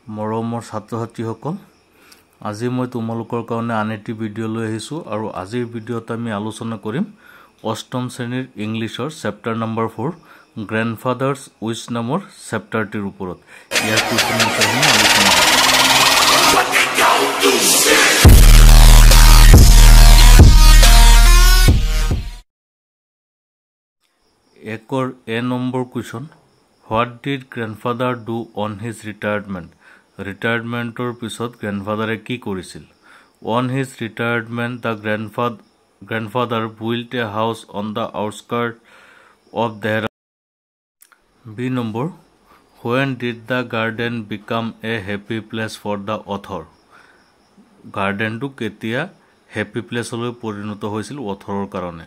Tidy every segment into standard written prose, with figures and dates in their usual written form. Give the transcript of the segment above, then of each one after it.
মৰমৰ ছাত্ৰ-ছাত্ৰীসকল আজি মই তোমালোকৰ কাৰণে আনেটি ভিডিও লৈ আহিছো আৰু আজিৰ ভিডিওত আমি আলোচনা কৰিম অষ্টম শ্ৰেণীৰ ইংলিছৰ চেপ্টাৰ নম্বৰ 4 গ্ৰান্ডফাদাৰ্স উইচ নামৰ চেপ্টাৰটিৰ ওপৰত ইয়াৰ কুৱেশ্যন আনসাৰসমূহ আলোচনা কৰিম একৰ এ number question What did grandfather do on his retirement? Retirement-or pisot grandfather ki korisil. On his retirement, the grandfather built a house on the outskirts of Dehradun. B number. When did the garden become a happy place for the author? Garden to ketia happy place hole porinoto hoisil author karone.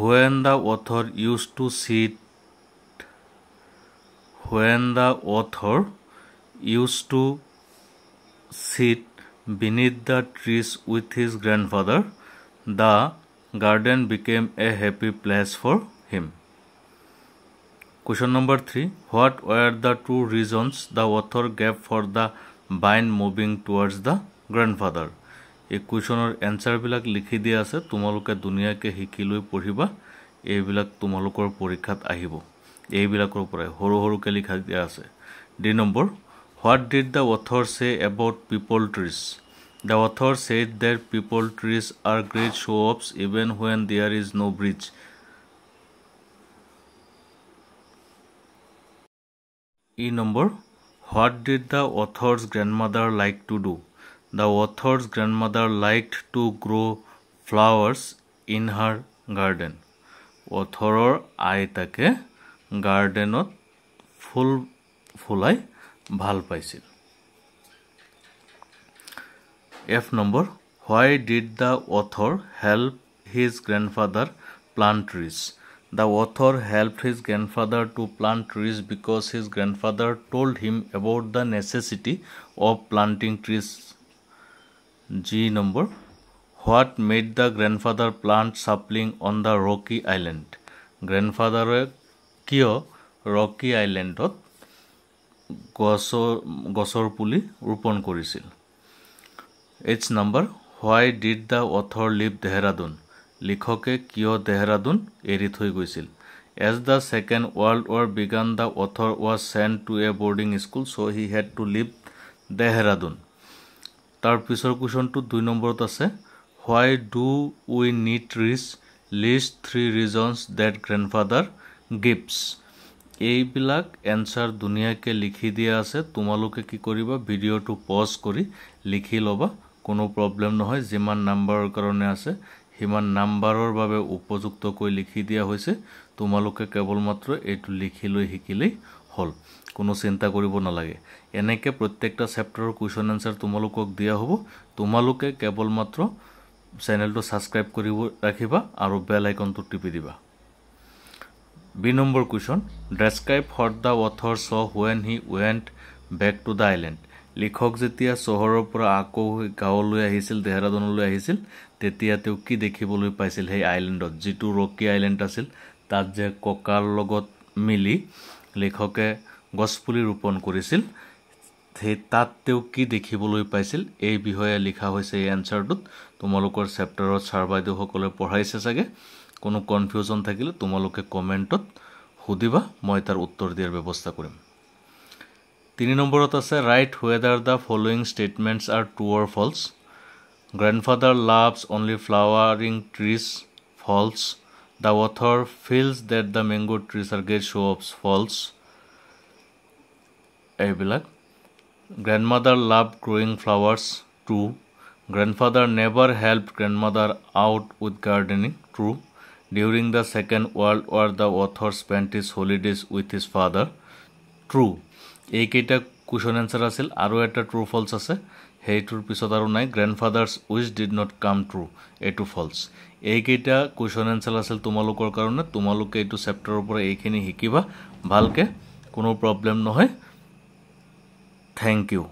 When the author used to sit beneath the trees with his grandfather, the garden became a happy place for him. Question number 3. What were the two reasons the author gave for the vine moving towards the grandfather? এই কুৱেশ্যনৰ এনসাৰবিলাক লিখি দিয়া আছে তোমালোকে দুনিয়াকে শিকি লৈ পঢ়িবা এইবিলাক তোমালোকৰ পৰীক্ষাত আহিব এইবিলাকৰ পৰাই হৰু হৰুকে লিখা দিয়া আছে D number What did the author say about people trees? The author said that people trees are great show-offs even when there is no bridge. E number What did the author's grandmother like to do? The author's grandmother liked to grow flowers in her garden. Authoror aitake gardenot fulai bhal paisil. F number Why did the author help his grandfather plant trees? The author helped his grandfather to plant trees because his grandfather told him about the necessity of planting trees. G number What made the grandfather plant sapling on the rocky island? Grandfather kiyo rocky islandot gosor puli rupon korisil. H number Why did the author leave Dehradun? Likhoke kiyo Dehradun eri thoi goisil. As the Second World War began, the author was sent to a boarding school, so he had to leave Dehradun. Tar pisor question to 2 number ase Why do we need trees? List 3 reasons that grandfather gives. এইবিলাক answer দুনিয়াকে লিখি দিয়া আছে তোমালোকে কি কৰিবা ভিডিওটো pause কৰি লিখি লবা কোনো প্ৰবলেম নহয় যিমান নাম্বাৰৰ কাৰণে আছে হিমান নাম্বাৰৰ বাবে উপযুক্ত কৈ লিখি দিয়া হৈছে তোমালোকে কেৱল মাত্ৰ এটো লিখি লৈ শিকিলেই হল কোনো চিন্তা কৰিব নালাগে এনেকে প্ৰত্যেকটা চেপ্টাৰৰ কোৱেশ্চন আনসাৰ তোমালোকক দিয়া হ'ব তোমালোকে কেৱল মাত্ৰ চেনেলটো সাবস্ক্ৰাইব কৰিব ৰাখিবা আৰু বেল আইকনটো টিপি দিবা B number question Describe what the author saw when he went back to the island. লিখক যেতিয়া চহৰৰ পৰা আকৌ গাঁৱলৈ আহিছিল দেহৰাদুনলৈ আহিছিল তেতিয়া তেওঁ কি দেখিবলৈ পাইছিল সেই আইল্যান্ডত যেটো ৰকি আইল্যান্ড আছিল তাত যে ককাৰ লগত মিলি লেখকে গছপুলি ৰোপণ কৰিছিল সেই তাত তেওঁ কি দেখিবলৈ পাইছিল এই বিষয়ে লিখা হৈছে এই এনসাৰটোত তোমালোকৰ চেপ্টাৰত সাৰবাইদেউ সকলে পঢ়াইছে চাগে কোনো কনফিউজন থাকিলে তোমালোকে কমেন্টত হুদিবা মই তাৰ উত্তৰ দিয়াৰ ব্যৱস্থা কৰিম 3 নম্বৰত আছে write whether the following statements are true or false. Grandfather loves only flowering trees. False. The author feels that the mango trees are great show-offs. False. এইবিলাক grandmother loved growing flowers. True. Grandfather never helped grandmother out with gardening. True. During the Second World War, the author spent his holidays with his father. True. এইকেইটা question answer আছিল আৰু এটা true ফলছ আছে হেইটোৰ পিছত আৰু নাই grandfathers which did not come true এটো false এইকেইটা কুৱেশ্যন আনসাৰ আছিল তোমালোকৰ কাৰণে তোমালোকে এটো চেপ্টাৰৰ পৰা এইখিনি শিকিবা ভালকে কোনো প্ৰবলেম নহয় থ্যাংক ইউ